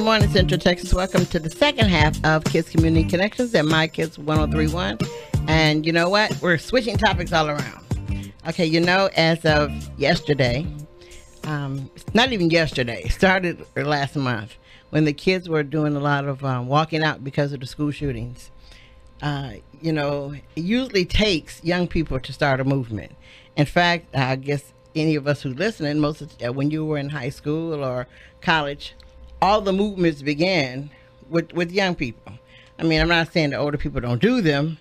morning, Central Texas. Welcome to the second half of Kids Community Connections at My Kids 1031. And you know what? We're switching topics all around. Okay, you know, as of yesterday, not even yesterday, it started last month when the kids were doing a lot of walking out because of the school shootings. You know, it usually takes young people to start a movement. In fact, I guess any of us who listening, when you were in high school or college, all the movements began with young people. I mean, I'm not saying that older people don't do them,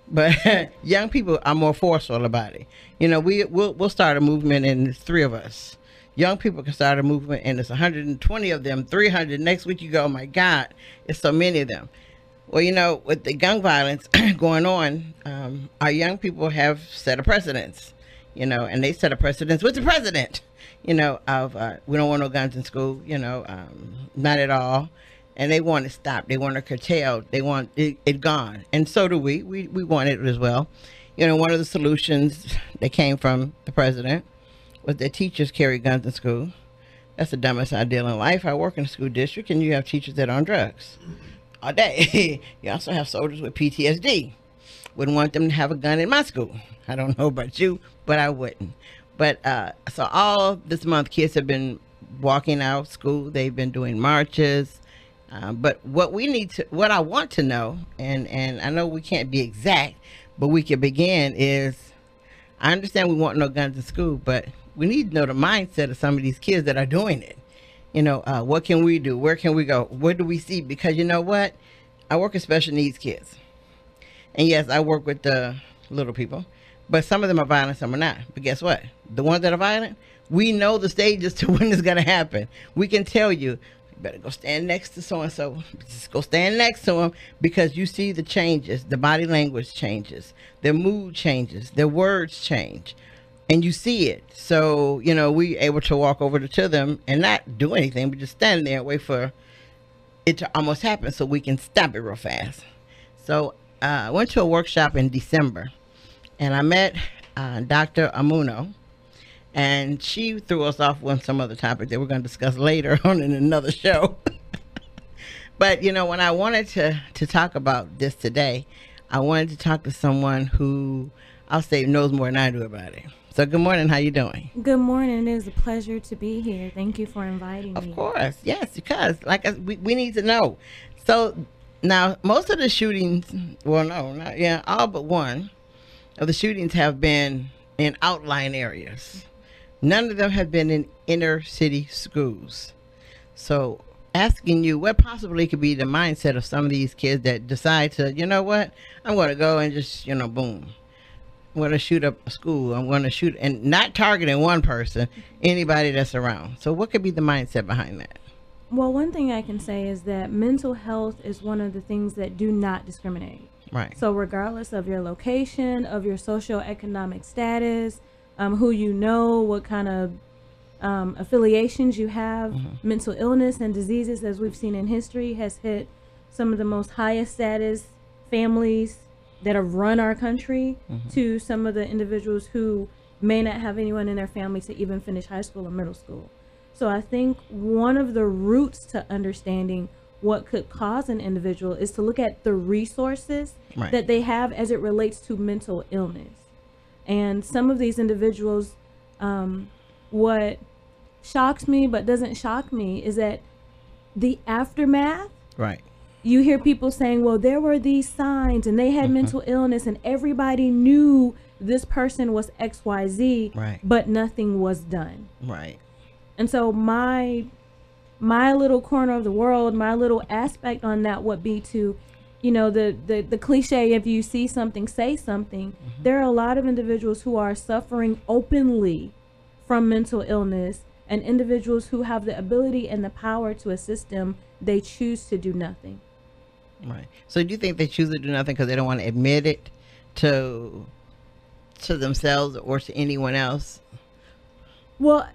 but young people are more forceful about it. You know, we'll start a movement and it's 3 of us. Young people can start a movement and it's 120 of them, 300. Next week you go, oh my God, it's so many of them. Well, you know, with the gun violence going on, our young people have set a precedence, you know, and they set a precedence with the president, you know, of we don't want no guns in school, you know, not at all. And they want it stopped. They want it curtailed. They want it gone. And so do we. We want it as well. You know, one of the solutions that came from the president was that teachers carry guns in school. That's the dumbest idea in life. I work in a school district and you have teachers that are on drugs all day. You also have soldiers with PTSD. Wouldn't want them to have a gun in my school. I don't know about you, but I wouldn't. But so all this month, kids have been walking out of school. They've been doing marches. But what I want to know, and I know we can't be exact, but we can begin is, I understand we want no guns in school, but we need to know the mindset of some of these kids that are doing it. You know, what can we do? Where can we go? What do we see? Because you know what? I work with special needs kids. And yes, I work with the little people, but some of them are violent, some are not. But guess what? The ones that are violent, we know the stages to when it's going to happen. We can tell you, better go stand next to so-and-so. Just go stand next to them because you see the changes. The body language changes. Their mood changes. Their words change. And you see it. So, you know, we able to walk over to them and not do anything, but just stand there and wait for it to almost happen so we can stop it real fast. So I went to a workshop in December and I met Dr. Amuno. And she threw us off on some other topic that we're going to discuss later on in another show. But, you know, when I wanted to talk about this today, I wanted to talk to someone who I'll say knows more than I do about it. So good morning. How you doing? Good morning. It is a pleasure to be here. Thank you for inviting me. Of course. Yes, because like we need to know. So now most of the shootings, well, no, not, yeah, all but one of the shootings have been in outlying areas. None of them have been in inner city schools. So asking you what possibly could be the mindset of some of these kids that decide to, you know what, I'm going to go and just, you know, boom. I'm going to shoot up a school. I'm going to shoot, and not targeting one person, anybody that's around. So what could be the mindset behind that? Well, one thing I can say is that mental health is one of the things that do not discriminate. Right. So regardless of your location, of your socioeconomic status, who you know, what kind of affiliations you have, mental illness and diseases, as we've seen in history, has hit some of the most highest status families that have run our country to some of the individuals who may not have anyone in their family to even finish high school or middle school. So I think one of the roots to understanding what could cause an individual is to look at the resources that they have as it relates to mental illness. And some of these individuals, what shocks me but doesn't shock me is that the aftermath. Right. You hear people saying, well, there were these signs and they had mental illness and everybody knew this person was XYZ, but nothing was done. Right. And so my little corner of the world, my little aspect on that would be to, you know, the cliche, if you see something, say something. There are a lot of individuals who are suffering openly from mental illness, and individuals who have the ability and the power to assist them, they choose to do nothing. Right. So do you think they choose to do nothing because they don't want to admit it to themselves or to anyone else? Well,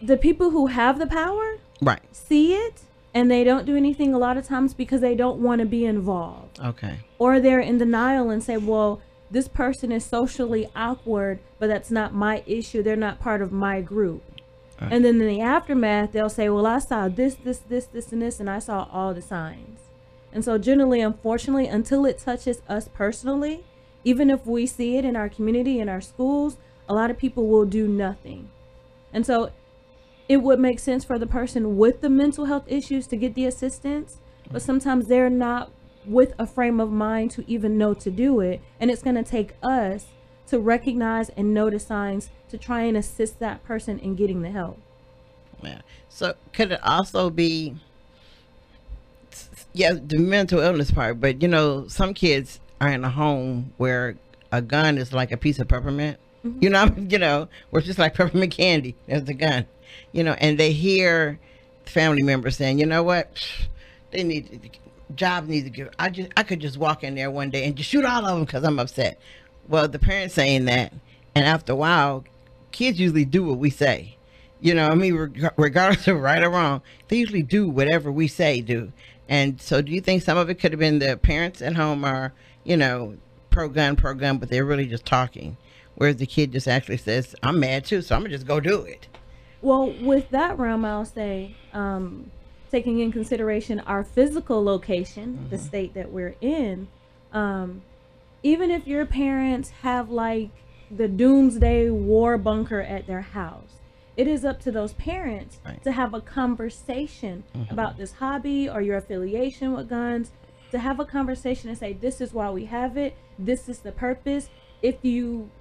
the people who have the power see it, and they don't do anything a lot of times because they don't want to be involved. Okay. Or they're in denial and say, well, this person is socially awkward, but that's not my issue. They're not part of my group. And then in the aftermath, they'll say, well, I saw this, and this, and I saw all the signs. And so generally, unfortunately, until it touches us personally, even if we see it in our community, in our schools, a lot of people will do nothing. And so it would make sense for the person with the mental health issues to get the assistance, but sometimes they're not with a frame of mind to even know to do it. And it's going to take us to recognize and notice signs to try and assist that person in getting the help. Yeah. So could it also be, yeah, the mental illness part, but you know, some kids are in a home where a gun is like a piece of peppermint. You know, where it's just like peppermint candy. There's the gun, you know, and they hear family members saying, you know what, they need jobs need to give. I could just walk in there one day and just shoot all of them because I'm upset. Well, the parents saying that, and after a while, kids usually do what we say. You know, I mean, regardless of right or wrong, they usually do whatever we say do. And so, do you think some of it could have been the parents at home are, you know, pro gun, but they're really just talking? Whereas the kid just actually says, I'm mad too, so I'm gonna just go do it. Well, with that realm, I'll say, taking in consideration our physical location, the state that we're in, even if your parents have like the doomsday war bunker at their house, it is up to those parents to have a conversation about this hobby or your affiliation with guns, to have a conversation and say, this is why we have it, this is the purpose. If you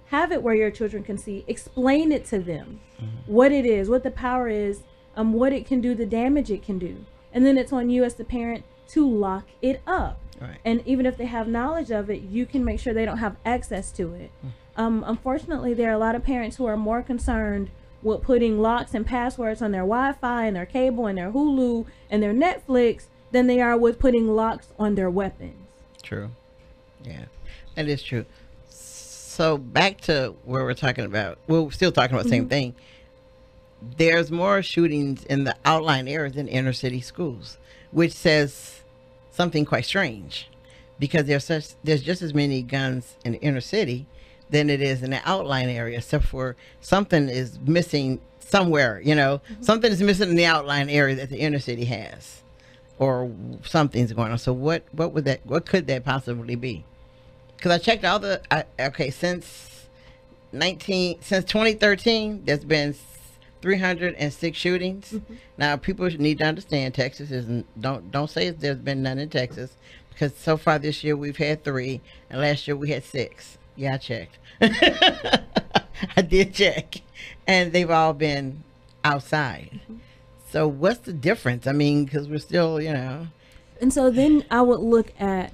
have it where your children can see, explain it to them, what it is, what the power is, what it can do, the damage it can do. And then it's on you as the parent to lock it up. And even if they have knowledge of it, you can make sure they don't have access to it. Unfortunately, there are a lot of parents who are more concerned with putting locks and passwords on their Wi-Fi and their cable and their Hulu and their Netflix than they are with putting locks on their weapons. True. Yeah, that is true. So back to where we're talking about, well, we're still talking about the same thing. There's more shootings in the outlying areas than inner city schools, which says something quite strange, because there's just as many guns in the inner city than it is in the outlying area, except for something is missing somewhere, you know, something is missing in the outlying area that the inner city has, or something's going on. So what could that possibly be? Because I checked all the, since 2013, there's been 306 shootings. Now, people need to understand Texas isn't, don't say there's been none in Texas, because so far this year we've had 3, and last year we had 6. Yeah, I checked. I did check, and they've all been outside. So what's the difference? I mean, because we're still, you know. And so then I would look at,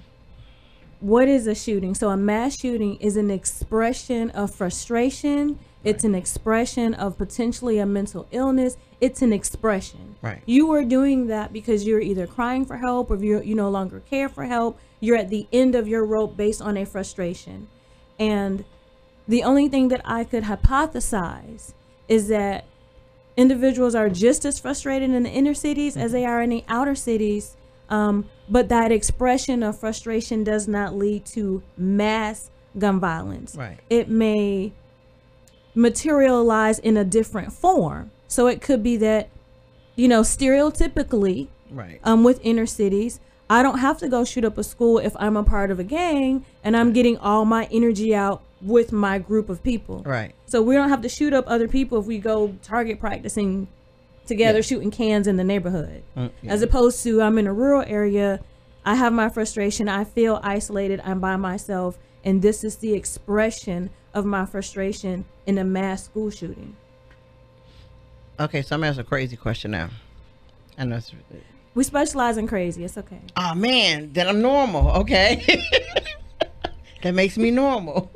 what is a shooting? So a mass shooting is an expression of frustration. It's an expression of potentially a mental illness. It's an expression. You are doing that because you're either crying for help, or you no longer care for help. You're at the end of your rope based on a frustration. And the only thing that I could hypothesize is that individuals are just as frustrated in the inner cities as they are in the outer cities. But that expression of frustration does not lead to mass gun violence. It may materialize in a different form. So it could be that, you know, stereotypically, with inner cities, I don't have to go shoot up a school if I'm a part of a gang and I'm getting all my energy out with my group of people. So we don't have to shoot up other people if we go target practicing together, shooting cans in the neighborhood. As opposed to, I'm in a rural area, I have my frustration, I feel isolated, I'm by myself, and this is the expression of my frustration in a mass school shooting. Okay, so I'm asking a crazy question now. I know we specialize in crazy. It's okay. Oh man, then I'm normal. Okay. That makes me normal.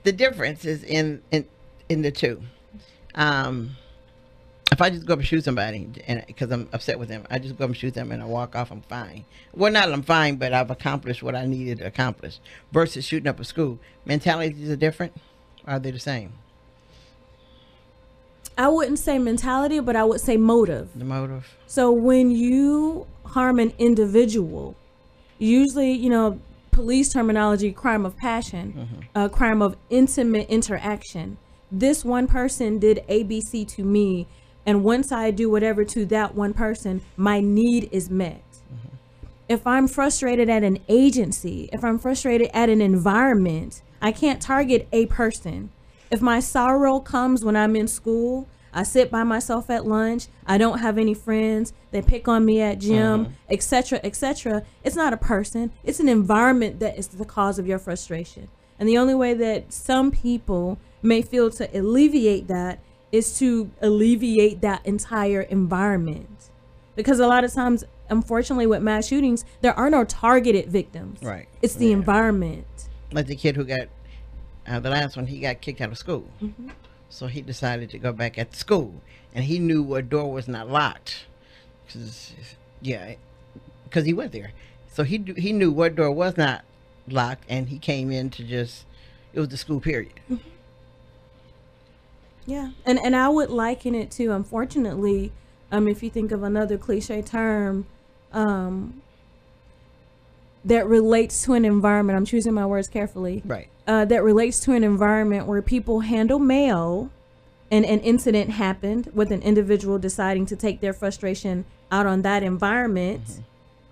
The difference is in the two. If I just go up and shoot somebody, and because I'm upset with them, I just go up and shoot them and I walk off, I'm fine. Well, not I'm fine, but I've accomplished what I needed to accomplish. Versus shooting up a school, mentalities are different. Or are they the same? I wouldn't say mentality, but I would say motive. The motive. So when you harm an individual, usually, you know, police terminology, crime of passion, crime of intimate interaction. this one person did ABC to me, and once I do whatever to that one person, my need is met. If I'm frustrated at an agency, if I'm frustrated at an environment, I can't target a person. If my sorrow comes when I'm in school, I sit by myself at lunch, I don't have any friends, they pick on me at gym, etc., etc. It's not a person, it's an environment that is the cause of your frustration. And the only way that some people may feel to alleviate that is to alleviate that entire environment. Because a lot of times, unfortunately, with mass shootings, there are no targeted victims. Right. It's the environment. Like the kid who got, the last one, he got kicked out of school. So he decided to go back at the school. And he knew what door was not locked. Because he went there. So he knew what door was not locked. And he came in to just, it was the school period. Yeah. And I would liken it to, unfortunately, if you think of another cliche term that relates to an environment, I'm choosing my words carefully. Right. That relates to an environment where people handle mail, and an incident happened with an individual deciding to take their frustration out on that environment.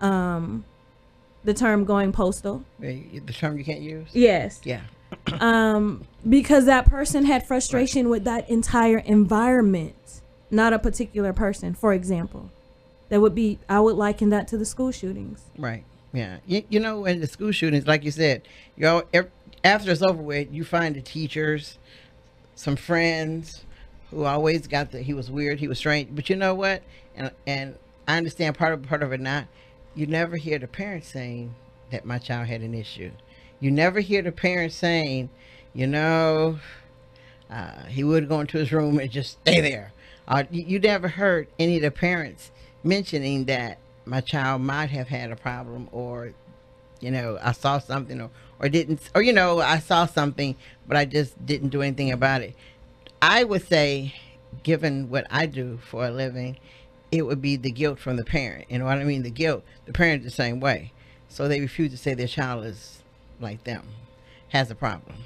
The term going postal. The term you can't use? Yes. Yeah. Because that person had frustration with that entire environment, not a particular person, for example. That would be, I would liken that to the school shootings. Right. Yeah. You know, in the school shootings, like you said, after it's over with, you find the teachers, some friends who always got he was weird, he was strange. But you know what? And I understand part of it now. You never hear the parents saying that my child had an issue. You never hear the parents saying, you know, he would go into his room and just stay there. You never heard any of the parents mentioning that my child might have had a problem, or, you know, I saw something, or didn't, or, you know, I saw something, but I just didn't do anything about it. I would say, given what I do for a living, it would be the guilt from the parent. You know what I mean? The guilt, the parent the same way. So they refuse to say their child is like them, has a problem.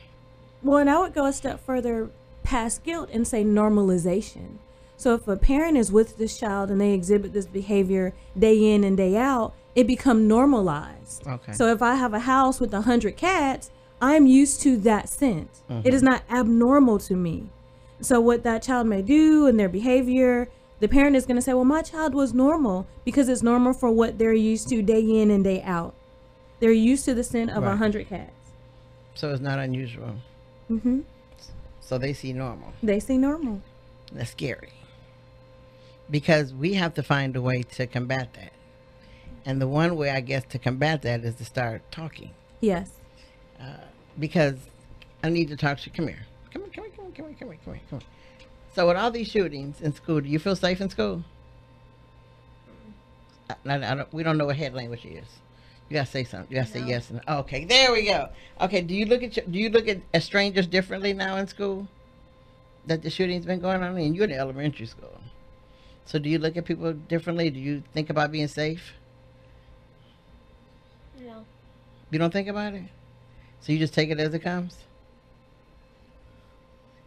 Well, and I would go a step further past guilt and say normalization. So if a parent is with this child and they exhibit this behavior day in and day out, it becomes normalized. Okay. So if I have a house with 100 cats, I'm used to that scent. It is not abnormal to me. So what that child may do and their behavior, the parent is going to say, well, my child was normal, because it's normal for what they're used to day in and day out. They're used to the scent of 100 cats. So it's not unusual. So they see normal. They see normal. That's scary. Because we have to find a way to combat that. And the one way, I guess, to combat that is to start talking. Yes. Because I need to talk to you. Come here. Come here. So with all these shootings in school, do you feel safe in school? We don't know what head language is. You gotta say something. You gotta say yes and no. Okay. There we go. Okay. Do you look at strangers differently now in school? That the shooting's been going on, and you're in elementary school. So do you look at people differently? Do you think about being safe? No. You don't think about it? So you just take it as it comes?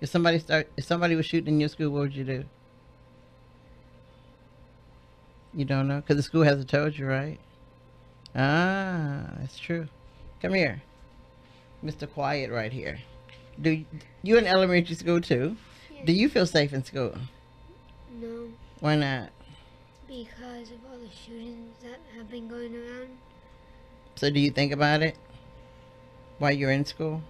If somebody was shooting in your school, what would you do? You don't know? Because the school hasn't told you, right? Ah, that's true. Come here. Mr. Quiet right here. You in elementary school too? Yes. Do you feel safe in school? No. Why not? Because of all the shootings that have been going around. So do you think about it while you're in school?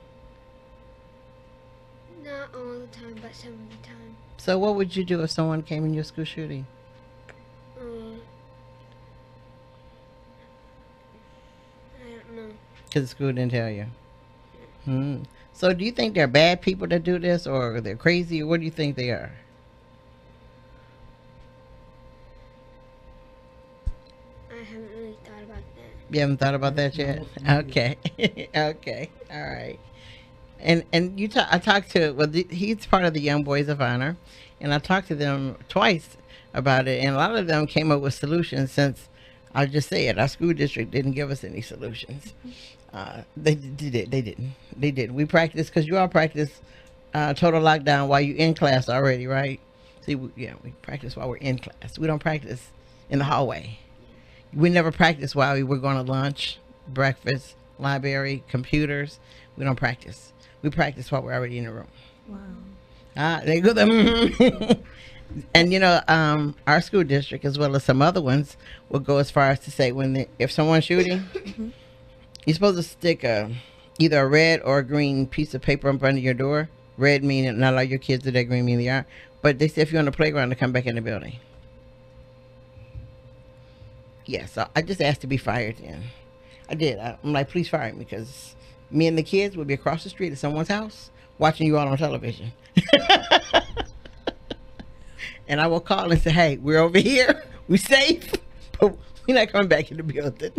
Not all the time, but some of the time. So what would you do if someone came in your school shooting? I don't know. Because the school didn't tell you. So do you think they're bad people that do this, or they're crazy, or what do you think they are? I haven't really thought about that. You haven't thought about that yet? Okay. Okay. All right. And I talked to, he's part of the Young Boys of Honor, and I talked to them twice about it, and a lot of them came up with solutions, since I'll just say it, our school district didn't give us any solutions. They didn't. We practiced, because you all practice total lockdown while you're in class already, right? See, we practice while we're in class. We don't practice in the hallway. We never practice while we were going to lunch, breakfast, library, computers. We don't practice. We practice while we're already in the room. Wow. They go and our school district, as well as some other ones, will go as far as to say if someone's shooting, you're supposed to stick either a red or a green piece of paper in front of your door. Red meaning not allow your kids to do that, green meaning they are. But they say if you're on the playground to come back in the building. Yeah, so I just asked to be fired then. I did. I'm like, please fire me, because me and the kids would be across the street at someone's house watching you all on television. And I will call and say, hey, we're over here. We're safe, but we're not coming back in the building.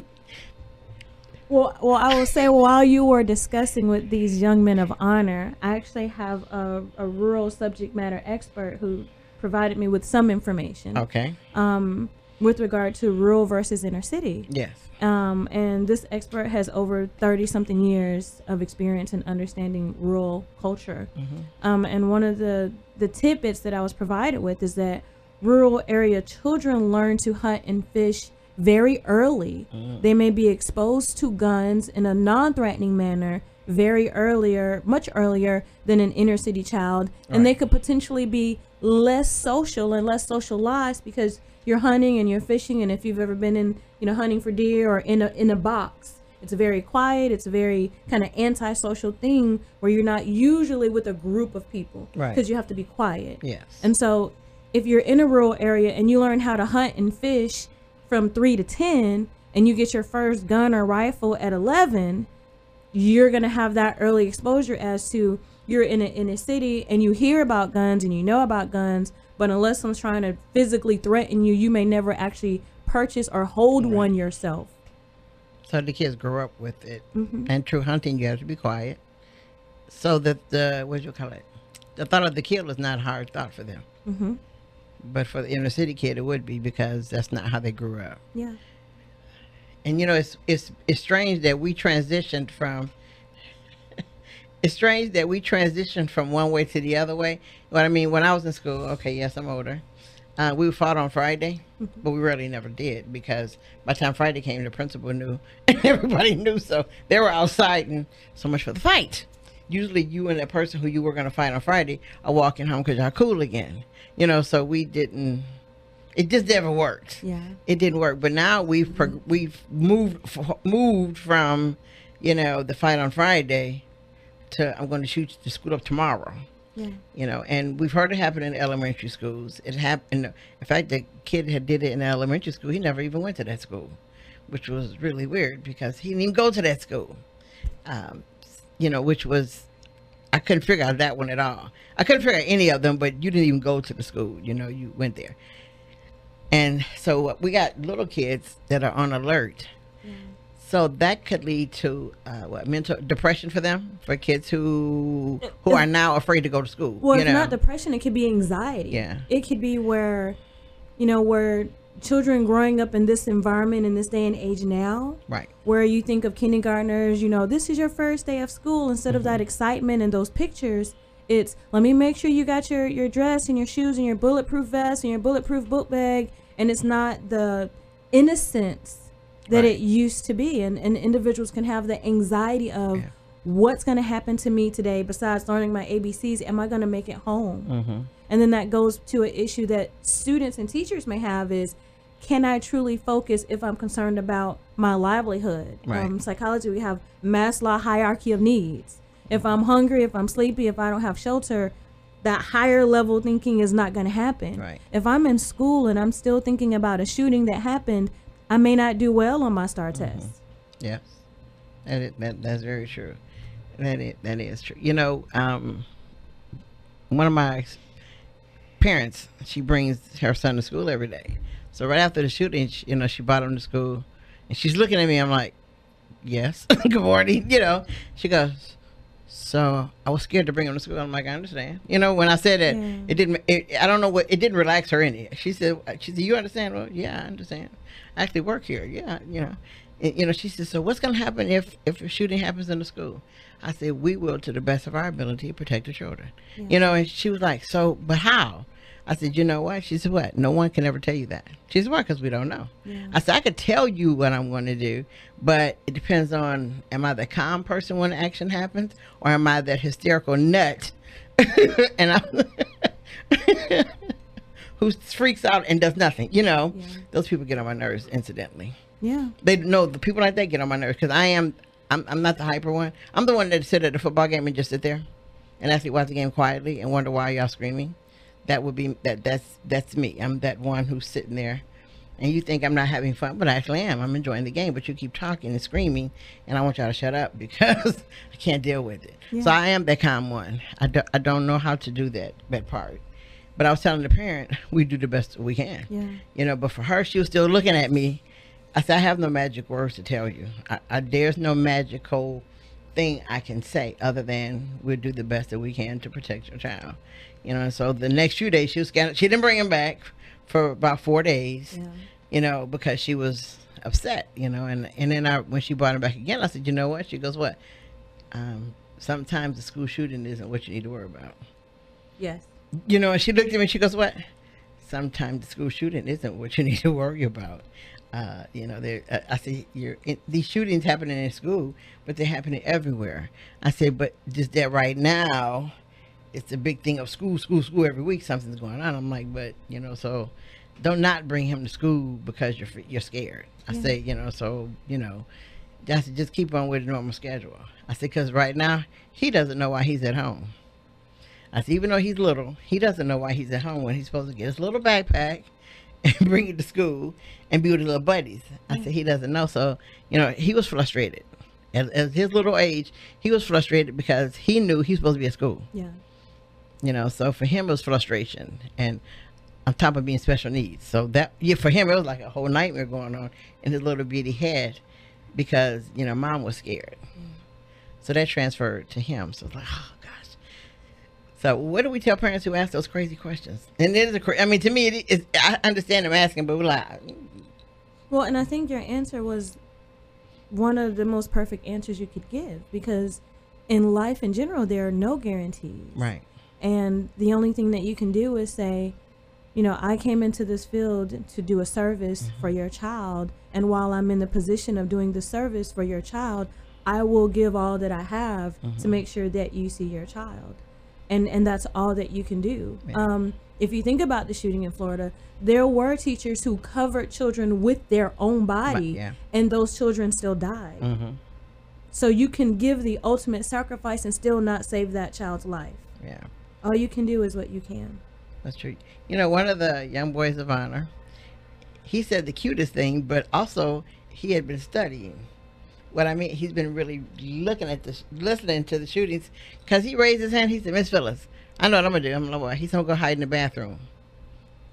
Well, I will say, while you were discussing with these young men of honor, I actually have a rural subject matter expert who provided me with some information. Okay. With regard to rural versus inner city. Yes. And this expert has over 30-something years of experience in understanding rural culture. And one of the tidbits that I was provided with is that rural area children learn to hunt and fish very early. They may be exposed to guns in a non-threatening manner much earlier than an inner city child. And they could potentially be less social and less socialized because you're hunting and you're fishing. And if you've ever been in, hunting for deer or in a box, it's very quiet. It's a very kind of antisocial thing where you're not usually with a group of people because you have to be quiet. Yes. And so if you're in a rural area and you learn how to hunt and fish from 3 to 10 and you get your first gun or rifle at 11, you're going to have that early exposure as to you're in a city and you hear about guns and you know about guns, but unless someone's trying to physically threaten you, you may never actually purchase or hold one yourself. So the kids grow up with it. And true hunting, you have to be quiet. So that the thought of the kill is not a hard thought for them. But for the inner city kid, it would be, because that's not how they grew up. Yeah. And it's strange that we transitioned from. It's strange that we transitioned from one way to the other way. What I mean, when I was in school, okay, yes, I'm older. We fought on Friday, but we really never did, because by the time Friday came, the principal knew and everybody knew. So they were outside, and so much for the fight. Usually you and that person who you were going to fight on Friday are walking home because y'all cool again. So we didn't. It just never worked. Yeah. It didn't work. But now we've moved from, the fight on Friday to I'm going to shoot the school up tomorrow. Yeah. And we've heard it happen in elementary schools. It happened. In fact, the kid had did it in elementary school. He never even went to that school, which was really weird because he didn't even go to that school. Which was, I couldn't figure out that one at all. I couldn't figure out any of them, but you didn't even go to the school. You went there. And so we got little kids that are on alert. So that could lead to mental depression for them, for kids who are now afraid to go to school. Well, it's not depression. It could be anxiety. Yeah. It could be where children growing up in this environment in this day and age now, right? Where you think of kindergartners, this is your first day of school. Instead of that excitement and those pictures, it's let me make sure you got your dress and your shoes and your bulletproof vest and your bulletproof book bag, and it's not the innocence that it used to be, and individuals can have the anxiety of what's going to happen to me today besides learning my ABCs. Am I going to make it home? And then that goes to an issue that students and teachers may have is, can I truly focus if I'm concerned about my livelihood? Psychology, we have Maslow's hierarchy of needs. If I'm hungry, if I'm sleepy, if I don't have shelter, that higher level thinking is not going to happen. If I'm in school and I'm still thinking about a shooting that happened, I may not do well on my STAR test. Yes, that's very true. That is true. One of my parents, she brings her son to school every day. So right after the shooting, she brought him to school, and she's looking at me. I'm like, yes, good morning. She goes, so I was scared to bring him to school. I'm like, I understand. When I said that, it didn't. I don't know what. It didn't relax her any. She said, you understand? Well, yeah, I understand. I actually work here. Yeah, And, she said, so what's going to happen if a shooting happens in the school? I said, we will, to the best of our ability, protect the children. Yeah. You know, and she was like, so, but how? I said, you know what? She said, what? No one can ever tell you that. She said, why? Because we don't know. Yeah. I said, I could tell you what I'm going to do, but it depends on, am I the calm person when action happens, or am I that hysterical nut and I'm who freaks out and does nothing? You know, those people get on my nerves, incidentally. Yeah. They know the people like that get on my nerves because I'm not the hyper one. I'm the one that sit at the football game and just sit there and actually watch the game quietly and wonder why y'all screaming. That would be that's me. I'm that one who's sitting there, and you think I'm not having fun, but I actually am. I'm enjoying the game, but you keep talking and screaming, and I want y'all to shut up because I can't deal with it. Yeah. So I am that calm one. I don't know how to do that part, but I was telling the parent we do the best we can. Yeah. You know, but for her, she was still looking at me. I said, I have no magic words to tell you. There's no magical thing I can say other than we'll do the best that we can to protect your child. You know, and so the next few days she was scared. She didn't bring him back for about 4 days, you know, because she was upset, you know, and then when she brought him back again, I said, you know what? She goes, what? Sometimes the school shooting isn't what you need to worry about. Yes. You know, and she looked at me and she goes, what? Sometimes the school shooting isn't what you need to worry about. You know, I said, these shootings happening in school, but they're happening everywhere. I said, but just that right now, it's a big thing of school every week. Something's going on. I'm like, but you know, so don't not bring him to school because you're scared. I say, you know, so you know, just keep on with the normal schedule. I said, because right now he doesn't know why he's at home. I said, even though he's little, he doesn't know why he's at home when he's supposed to get his little backpack and bring it to school and be with his little buddies. I said, he doesn't know. So, you know, he was frustrated. At his little age, he was frustrated because he knew he was supposed to be at school. Yeah. You know, so for him it was frustration, and on top of being special needs. So that, for him it was like a whole nightmare going on in his little bitty head because, you know, mom was scared. So that transferred to him. So it's like, oh gosh. So what do we tell parents who ask those crazy questions? And it is I mean, to me, it is, I understand them asking, but we're like. Well, and I think your answer was one of the most perfect answers you could give, because in life in general, there are no guarantees. Right. And the only thing that you can do is say, you know, I came into this field to do a service for your child. And while I'm in the position of doing the service for your child, I will give all that I have to make sure that you see your child. And that's all that you can do. Yeah. If you think about the shooting in Florida, there were teachers who covered children with their own body, and those children still died. So you can give the ultimate sacrifice and still not save that child's life. Yeah. All you can do is what you can. That's true. You know, one of the young boys of honor, he said the cutest thing, but also he had been studying. What I mean, he's been really looking at this, listening to the shootings, because he raised his hand. He said, Miss Phyllis, I know what I'm going to do. I'm like, what? He's going to go hide in the bathroom.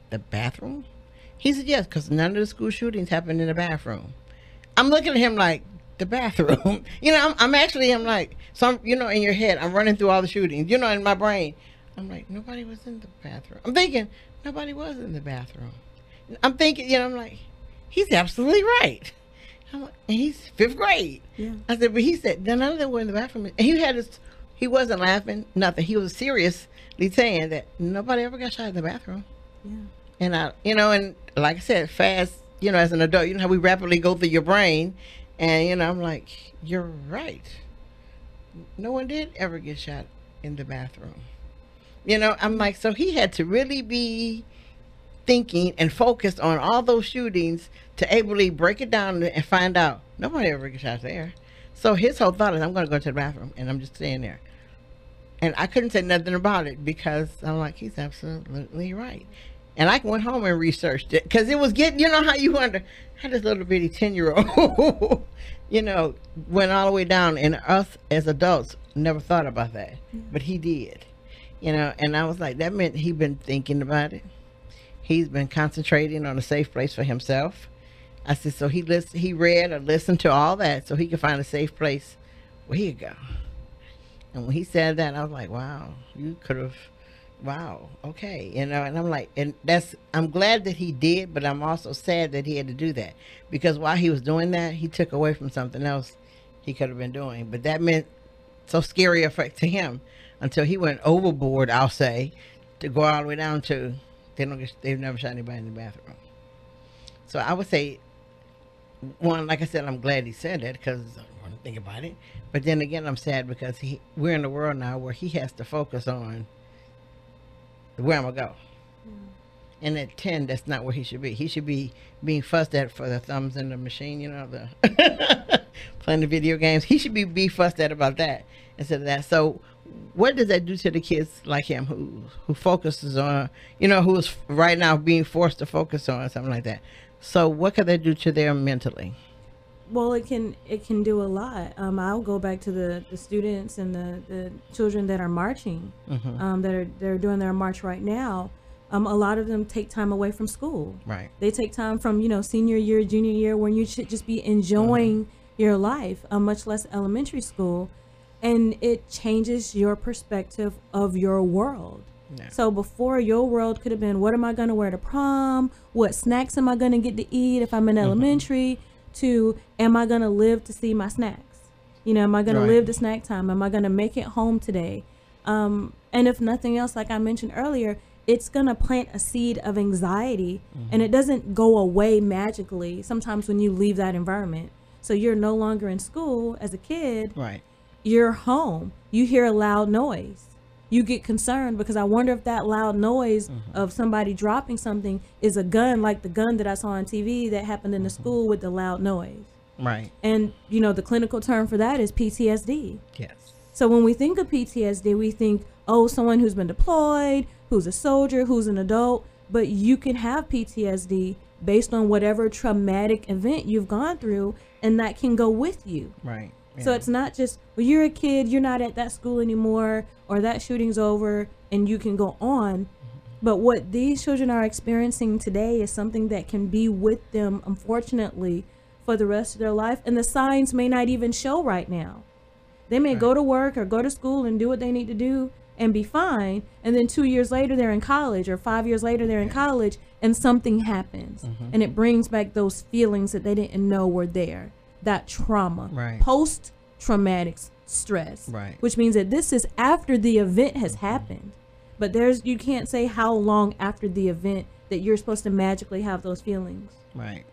The bathroom? He said, yes, because none of the school shootings happened in the bathroom. I'm looking at him like, the bathroom? You know, I'm like, so you know, in your head, I'm running through all the shootings, you know, in my brain. I'm like, nobody was in the bathroom. I'm thinking, nobody was in the bathroom. I'm thinking, you know, I'm like, he's absolutely right. And he's 5th grade. Yeah. I said, but he said, none of them were in the bathroom. And he wasn't laughing, nothing. He was seriously saying that nobody ever got shot in the bathroom. Yeah. And you know, and like I said, fast, you know, as an adult, you know how we rapidly go through your brain. And, you know, I'm like, you're right. No one did ever get shot in the bathroom. You know, I'm like, so he had to really be thinking and focused on all those shootings to ably break it down and find out nobody ever gets shot there. So his whole thought is, I'm going to go to the bathroom, and I'm just staying there. And I couldn't say nothing about it because I'm like, he's absolutely right. And I went home and researched it because it was getting, you know how you wonder how this little bitty 10-year-old, you know, went all the way down, and us as adults never thought about that, but he did. You know, and I was like, that meant he'd been thinking about it. He's been concentrating on a safe place for himself. I said, so he read or listened to all that so he could find a safe place where he could go. And when he said that, I was like, wow, you could have, wow, okay. You know, and I'm like, and I'm glad that he did, but I'm also sad that he had to do that, because while he was doing that, he took away from something else he could have been doing. But that meant so scary effect to him until he went overboard, I'll say, to go all the way down to they've never shot anybody in the bathroom. So I would say, one, like I said, I'm glad he said that because I want to think about it. But then again, I'm sad because we're in a world now where he has to focus on where I'm going to go. And at 10, that's not where he should be. He should be being fussed at for the thumbs in the machine, the playing the video games. He should be fussed at about that instead of that. So what does that do to the kids like him who focuses on, who's right now being forced to focus on something like that? So what could that do to them mentally? Well, it can do a lot. I'll go back to the students and the children that are marching, they're doing their march right now. A lot of them take time away from school. Right. They take time from, senior year, junior year, when you should just be enjoying your life, much less elementary school. And it changes your perspective of your world. Yeah. So before, your world could have been, what am I going to wear to prom? What snacks am I going to get to eat if I'm in elementary? To, am I going to live to see my snacks? Am I going to live to snack time? Am I going to make it home today? And if nothing else, like I mentioned earlier, it's going to plant a seed of anxiety, and it doesn't go away magically sometimes when you leave that environment. So you're no longer in school as a kid. Right. You're home. You hear a loud noise. You get concerned because I wonder if that loud noise of somebody dropping something is a gun, like the gun that I saw on TV that happened in the school with the loud noise. Right. And, the clinical term for that is PTSD. Yes. So when we think of PTSD, we think, someone who's been deployed, who's a soldier, who's an adult, but you can have PTSD based on whatever traumatic event you've gone through, and that can go with you. Right. Yeah. So it's not just, well, you're a kid, you're not at that school anymore, or that shooting's over, and you can go on. But what these children are experiencing today is something that can be with them, unfortunately, for the rest of their life. And the signs may not even show right now. They may go to work or go to school and do what they need to do and be fine. And then 2 years later, they're in college, or 5 years later, they're in college, and something happens. And it brings back those feelings that they didn't know were there. That trauma, post-traumatic stress, which means that this is after the event has happened. But you can't say how long after the event that you're supposed to magically have those feelings. Right.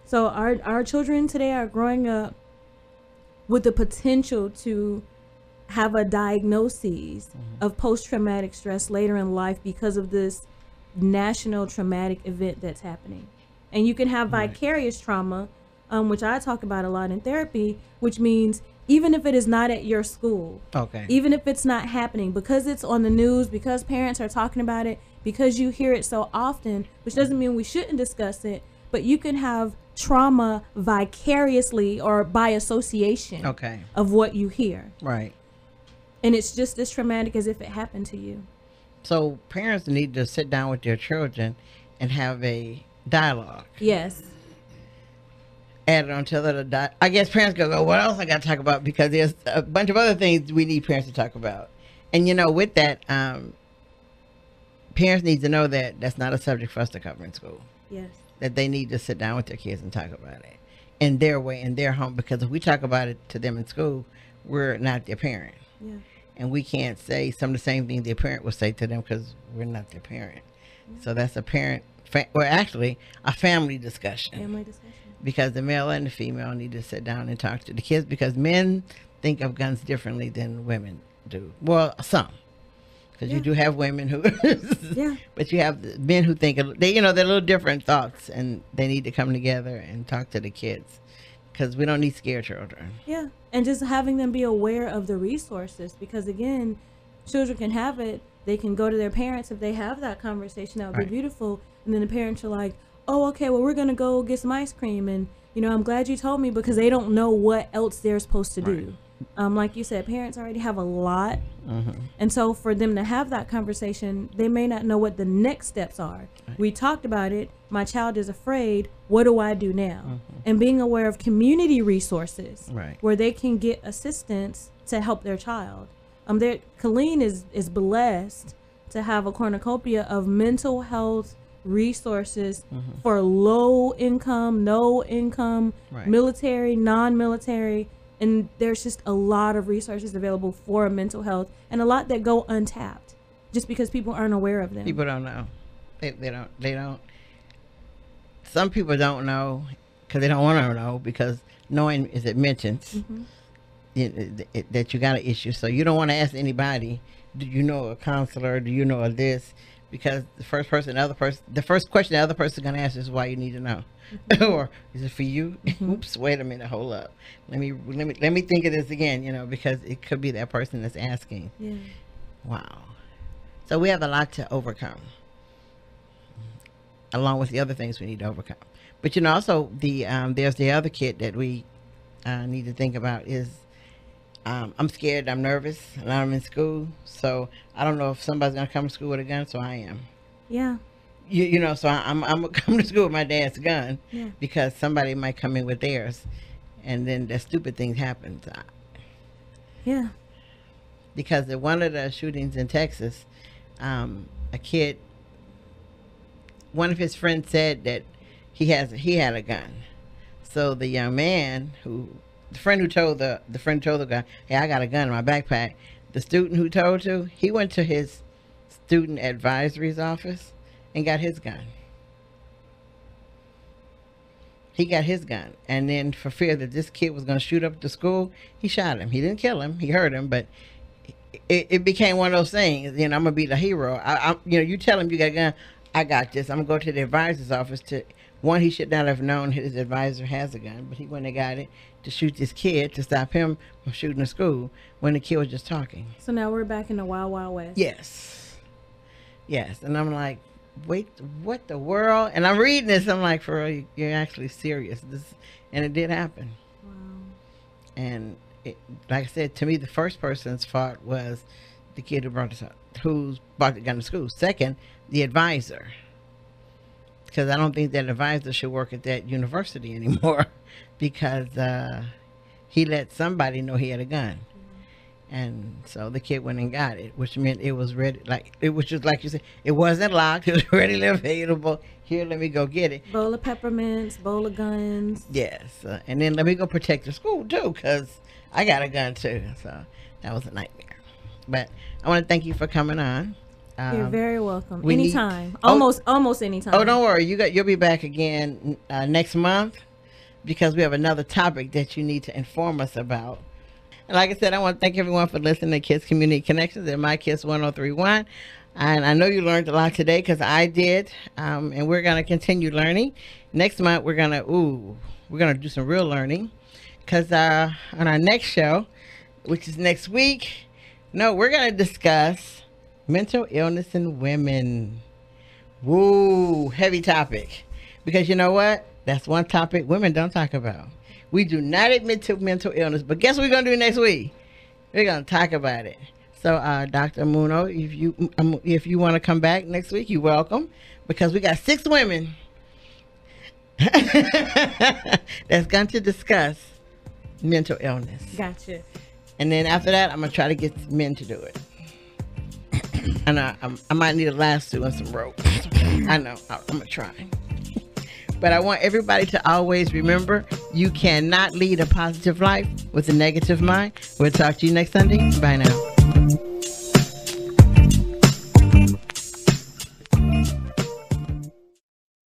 So our children today are growing up with the potential to have a diagnosis of post-traumatic stress later in life because of this national traumatic event that's happening. And you can have vicarious trauma, which I talk about a lot in therapy, which means even if it is not at your school, even if it's not happening, because it's on the news, because parents are talking about it, because you hear it so often, which doesn't mean we shouldn't discuss it, but you can have trauma vicariously or by association of what you hear. Right. And it's just as traumatic as if it happened to you. So parents need to sit down with their children and have a dialogue. Yes. Add it on to the I guess parents go, what else I got to talk about? Because there's a bunch of other things we need parents to talk about. And, with that, parents need to know that that's not a subject for us to cover in school. Yes. That they need to sit down with their kids and talk about it in their way, in their home. Because if we talk about it to them in school, we're not their parent. Yeah. And we can't say some of the same things their parent would say to them because we're not their parent. Yeah. So that's a parent, actually, a family discussion. Family discussion. Because the male and the female need to sit down and talk to the kids, because men think of guns differently than women do. Well, some. Because you do have women who, but you have men who think, they're a little different thoughts, and they need to come together and talk to the kids, because we don't need scared children. Yeah, and just having them be aware of the resources, because again, children can have it. They can go to their parents if they have that conversation. That would be beautiful. And then the parents are like, oh, okay, well, we're going to go get some ice cream. And, I'm glad you told me, because they don't know what else they're supposed to do. Like you said, parents already have a lot. And so for them to have that conversation, they may not know what the next steps are. We talked about it. My child is afraid. What do I do now? And being aware of community resources where they can get assistance to help their child. Killeen is blessed to have a cornucopia of mental health resources for low income, no income, military, non-military, And there's just a lot of resources available for mental health and a lot that go untapped just because people aren't aware of them. People don't know. They don't. Some people don't know because they don't want to know, because knowing is admittance that you got an issue. So you don't want to ask anybody, do you know a counselor? Do you know a this? Because the first question the other person is going to ask is why you need to know. Or is it for you? Oops, wait a minute, hold up. Let me think of this again, because it could be that person that's asking. Yeah. Wow. So we have a lot to overcome, along with the other things we need to overcome. But also there's the other kid that we need to think about is I'm scared, I'm nervous, and I'm in school, so I don't know if somebody's gonna come to school with a gun, so I am. Yeah. So I'm gonna come to school with my dad's gun, Yeah. because somebody might come in with theirs, and then the stupid things happen. Yeah. Because at one of the shootings in Texas, a kid, one of his friends said that he had a gun. So the young man the friend who told the guy, hey, I got a gun in my backpack. The student who told to, he went to his student advisory's office and got his gun. He got his gun. And then for fear that this kid was going to shoot up the school, he shot him. He didn't kill him. He hurt him, but it became one of those things. I'm going to be the hero. You tell him you got a gun, I got this. I'm going to go to the advisor's office he should not have known his advisor has a gun, but he went and got it to shoot this kid to stop him from shooting the school when the kid was just talking. So now we're back in the Wild Wild West. Yes. And I'm like, wait, what the world? And I'm reading this. I'm like, for real, you're actually serious. And it did happen. Wow. And like I said, to me, the first person's fault was the kid who brought the gun to school. Second, the advisor. Because I don't think that advisor should work at that university anymore, because he let somebody know he had a gun. And so the kid went and got it, which meant it was ready. It was just like you said, it wasn't locked. It was readily available. Here, let me go get it. Bowl of peppermints, bowl of guns. Yes. And then let me go protect the school too, because I got a gun too. So that was a nightmare. But I want to thank you for coming on. You're very welcome. Anytime. Almost anytime. Oh, don't worry. You'll be back again next month, because we have another topic that you need to inform us about. And like I said, I want to thank everyone for listening to Kids Community Connections at My Kids 1031. And I know you learned a lot today, because I did. And we're going to continue learning. Next month, we're going to do some real learning, because on our next show, which is next week, we're going to discuss mental illness in women. Woo, heavy topic. Because you know what? That's one topic women don't talk about. We do not admit to mental illness, but guess what we're going to do next week? We're going to talk about it. So, Dr. Muno, if you want to come back next week, you're welcome, because we got 6 women that's going to discuss mental illness. Gotcha. And then after that, I'm going to try to get men to do it. And I might need a lasso and some rope. I know. I'm going to try. But I want everybody to always remember, you cannot lead a positive life with a negative mind. We'll talk to you next Sunday. Bye now.